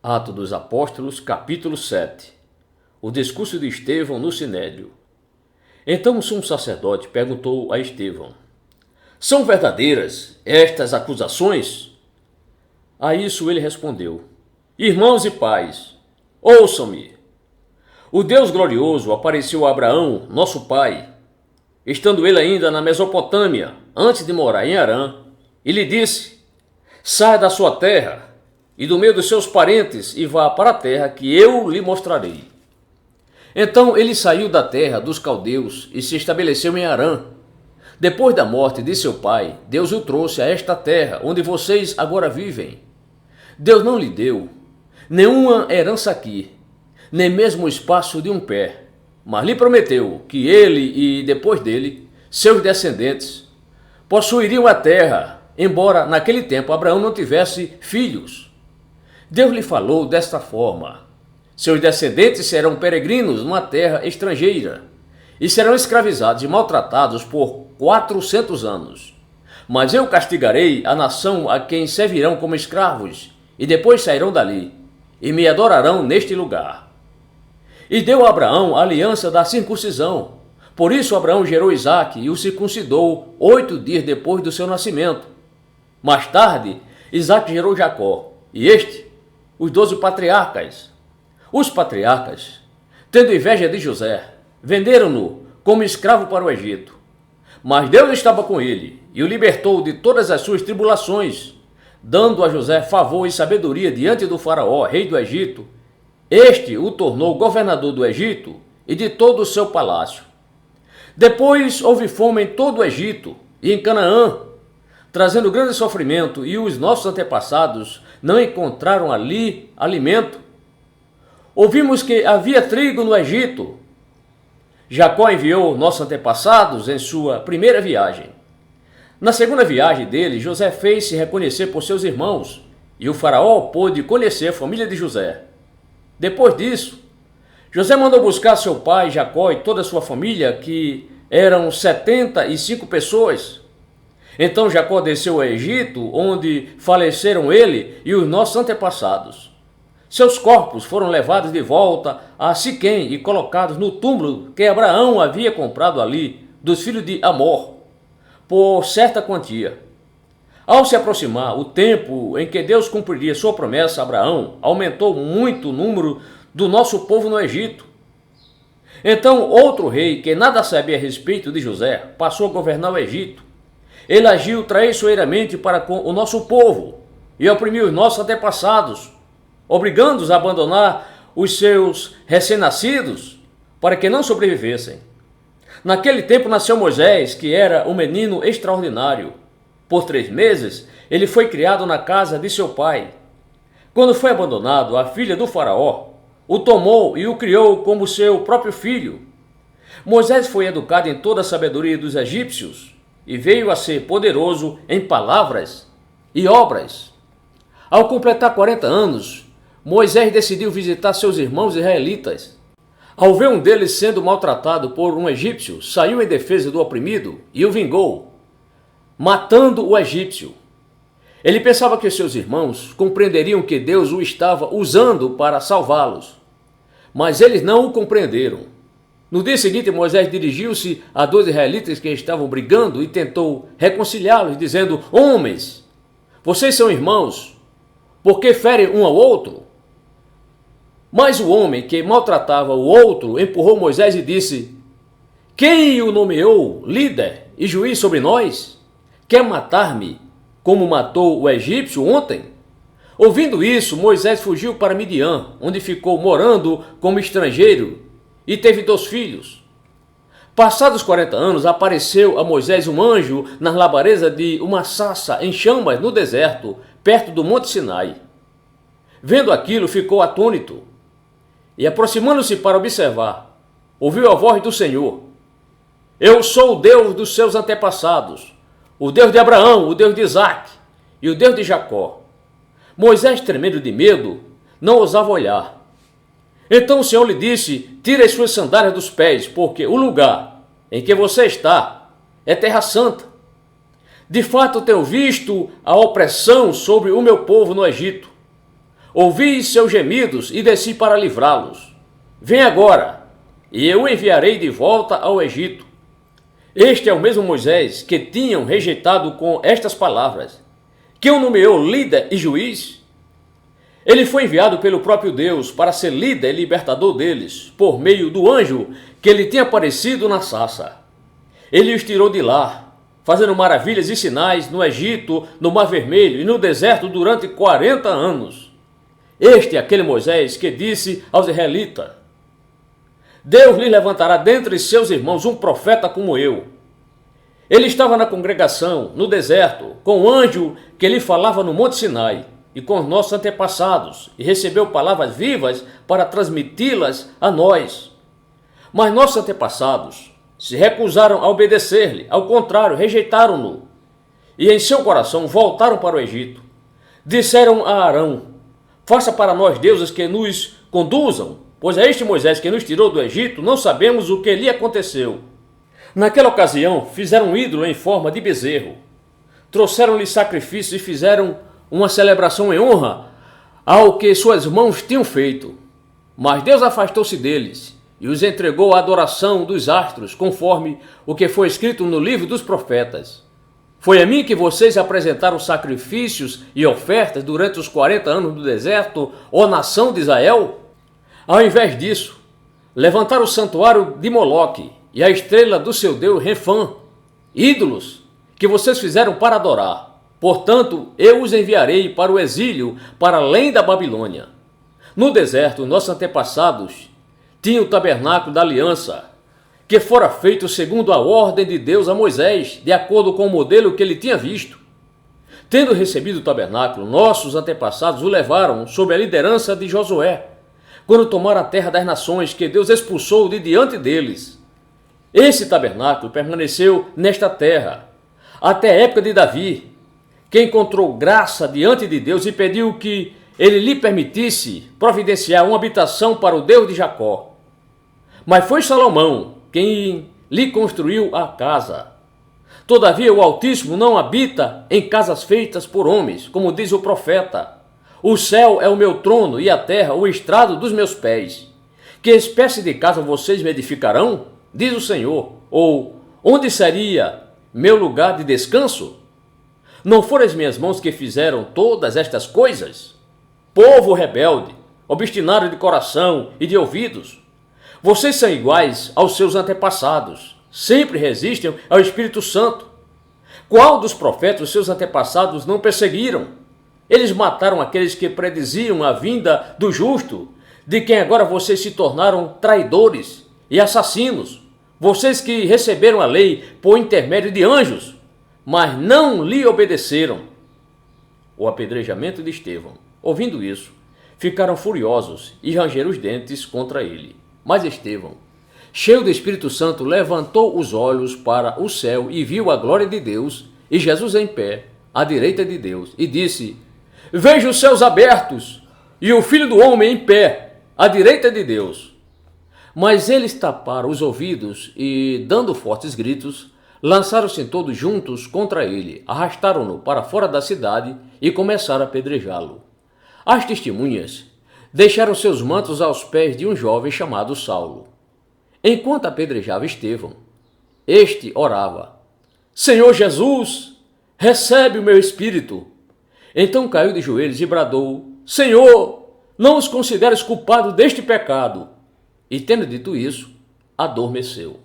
Atos dos Apóstolos, capítulo 7. O discurso de Estevão no Sinédrio. Então o sumo sacerdote perguntou a Estevão: são verdadeiras estas acusações? A isso ele respondeu: irmãos e pais, ouçam-me. O Deus glorioso apareceu a Abraão, nosso pai, estando ele ainda na Mesopotâmia, antes de morar em Harã, e lhe disse: saia da sua terra e do meio dos seus parentes e vá para a terra que eu lhe mostrarei. Então ele saiu da terra dos caldeus e se estabeleceu em Harã. Depois da morte de seu pai, Deus o trouxe a esta terra, onde vocês agora vivem. Deus não lhe deu nenhuma herança aqui, nem mesmo o espaço de um pé, mas lhe prometeu que ele e, depois dele, seus descendentes possuiriam a terra, embora naquele tempo Abraão não tivesse filhos. Deus lhe falou desta forma: seus descendentes serão peregrinos numa terra estrangeira e serão escravizados e maltratados por 400 anos. Mas eu castigarei a nação a quem servirão como escravos, e depois sairão dali e me adorarão neste lugar. E deu a Abraão a aliança da circuncisão. Por isso Abraão gerou Isaque e o circuncidou 8 dias depois do seu nascimento. Mais tarde, Isaque gerou Jacó, e os 12 patriarcas. Os patriarcas, tendo inveja de José, venderam-no como escravo para o Egito. Mas Deus estava com ele e o libertou de todas as suas tribulações, dando a José favor e sabedoria diante do faraó, rei do Egito. Este o tornou governador do Egito e de todo o seu palácio. Depois houve fome em todo o Egito e em Canaã, trazendo grande sofrimento, e os nossos antepassados não encontraram ali alimento. Ouvimos que havia trigo no Egito. Jacó enviou nossos antepassados em sua primeira viagem. Na segunda viagem dele, José fez-se reconhecer por seus irmãos, e o faraó pôde conhecer a família de José. Depois disso, José mandou buscar seu pai Jacó e toda a sua família, que eram 75 pessoas. Então Jacó desceu ao Egito, onde faleceram ele e os nossos antepassados. Seus corpos foram levados de volta a Siquém e colocados no túmulo que Abraão havia comprado ali, dos filhos de Amor, por certa quantia. Ao se aproximar o tempo em que Deus cumpriria sua promessa a Abraão, aumentou muito o número do nosso povo no Egito. Então outro rei, que nada sabia a respeito de José, passou a governar o Egito. Ele agiu traiçoeiramente para com o nosso povo e oprimiu os nossos antepassados, obrigando-os a abandonar os seus recém-nascidos para que não sobrevivessem. Naquele tempo nasceu Moisés, que era um menino extraordinário. Por 3 meses, ele foi criado na casa de seu pai. Quando foi abandonado, a filha do faraó o tomou e o criou como seu próprio filho. Moisés foi educado em toda a sabedoria dos egípcios e veio a ser poderoso em palavras e obras. Ao completar 40 anos, Moisés decidiu visitar seus irmãos israelitas. Ao ver um deles sendo maltratado por um egípcio, saiu em defesa do oprimido e o vingou, matando o egípcio. Ele pensava que seus irmãos compreenderiam que Deus o estava usando para salvá-los, mas eles não o compreenderam. No dia seguinte, Moisés dirigiu-se a 2 israelitas que estavam brigando e tentou reconciliá-los, dizendo: homens, vocês são irmãos, por que ferem um ao outro? Mas o homem que maltratava o outro empurrou Moisés e disse: quem o nomeou líder e juiz sobre nós? Quer matar-me como matou o egípcio ontem? Ouvindo isso, Moisés fugiu para Midian, onde ficou morando como estrangeiro e teve 2 filhos. Passados 40 anos, apareceu a Moisés um anjo nas labareda de uma sarça em chamas no deserto, perto do Monte Sinai. Vendo aquilo, ficou atônito e, aproximando-se para observar, ouviu a voz do Senhor: eu sou o Deus dos seus antepassados, o Deus de Abraão, o Deus de Isaque e o Deus de Jacó. Moisés, tremendo de medo, não ousava olhar. Então o Senhor lhe disse: tire as suas sandálias dos pés, porque o lugar em que você está é terra santa. De fato tenho visto a opressão sobre o meu povo no Egito. Ouvi seus gemidos e desci para livrá-los. Vem agora, e eu o enviarei de volta ao Egito. Este é o mesmo Moisés que tinham rejeitado com estas palavras, que o nomeou líder e juiz. Ele foi enviado pelo próprio Deus para ser líder e libertador deles, por meio do anjo que lhe tinha aparecido na sarça. Ele os tirou de lá, fazendo maravilhas e sinais no Egito, no Mar Vermelho e no deserto durante 40 anos. Este é aquele Moisés que disse aos israelitas: Deus lhe levantará dentre seus irmãos um profeta como eu. Ele estava na congregação, no deserto, com o anjo que lhe falava no Monte Sinai, e com os nossos antepassados, e recebeu palavras vivas para transmiti-las a nós. Mas nossos antepassados se recusaram a obedecer-lhe, ao contrário, rejeitaram-no, e em seu coração voltaram para o Egito. Disseram a Arão: Faça para nós deuses que nos conduzam, pois a este Moisés que nos tirou do Egito não sabemos o que lhe aconteceu. Naquela ocasião fizeram um ídolo em forma de bezerro, trouxeram-lhe sacrifícios e fizeram uma celebração em honra ao que suas mãos tinham feito. Mas Deus afastou-se deles e os entregou à adoração dos astros, conforme o que foi escrito no livro dos profetas. Foi a mim que vocês apresentaram sacrifícios e ofertas durante os 40 anos do deserto, ó nação de Israel? Ao invés disso, levantaram o santuário de Moloque e a estrela do seu deus Refã, ídolos que vocês fizeram para adorar. Portanto, eu os enviarei para o exílio, para além da Babilônia. No deserto, nossos antepassados tinham o tabernáculo da aliança, que fora feito segundo a ordem de Deus a Moisés, de acordo com o modelo que ele tinha visto. Tendo recebido o tabernáculo, nossos antepassados o levaram sob a liderança de Josué, quando tomaram a terra das nações que Deus expulsou de diante deles. Esse tabernáculo permaneceu nesta terra até a época de Davi, que encontrou graça diante de Deus e pediu que ele lhe permitisse providenciar uma habitação para o Deus de Jacó. Mas foi Salomão quem lhe construiu a casa. Todavia o Altíssimo não habita em casas feitas por homens, como diz o profeta. O céu é o meu trono e a terra o estrado dos meus pés. Que espécie de casa vocês me edificarão? Diz o Senhor. Ou onde seria meu lugar de descanso? Não foram as minhas mãos que fizeram todas estas coisas? Povo rebelde, obstinado de coração e de ouvidos, vocês são iguais aos seus antepassados, sempre resistem ao Espírito Santo. Qual dos profetas os seus antepassados não perseguiram? Eles mataram aqueles que prediziam a vinda do justo, de quem agora vocês se tornaram traidores e assassinos. Vocês que receberam a lei por intermédio de anjos, mas não lhe obedeceram. O apedrejamento de Estevão. Ouvindo isso, ficaram furiosos e rangeram os dentes contra ele. Mas Estevão, cheio do Espírito Santo, levantou os olhos para o céu e viu a glória de Deus e Jesus em pé, à direita de Deus, e disse: Vejo os céus abertos e o Filho do Homem em pé, à direita de Deus. Mas eles taparam os ouvidos e, dando fortes gritos, lançaram-se todos juntos contra ele, arrastaram-no para fora da cidade e começaram a apedrejá-lo. As testemunhas deixaram seus mantos aos pés de um jovem chamado Saulo. Enquanto apedrejava Estevão, este orava: Senhor Jesus, recebe o meu espírito. Então caiu de joelhos e bradou: Senhor, não os consideres culpados deste pecado. E tendo dito isso, adormeceu.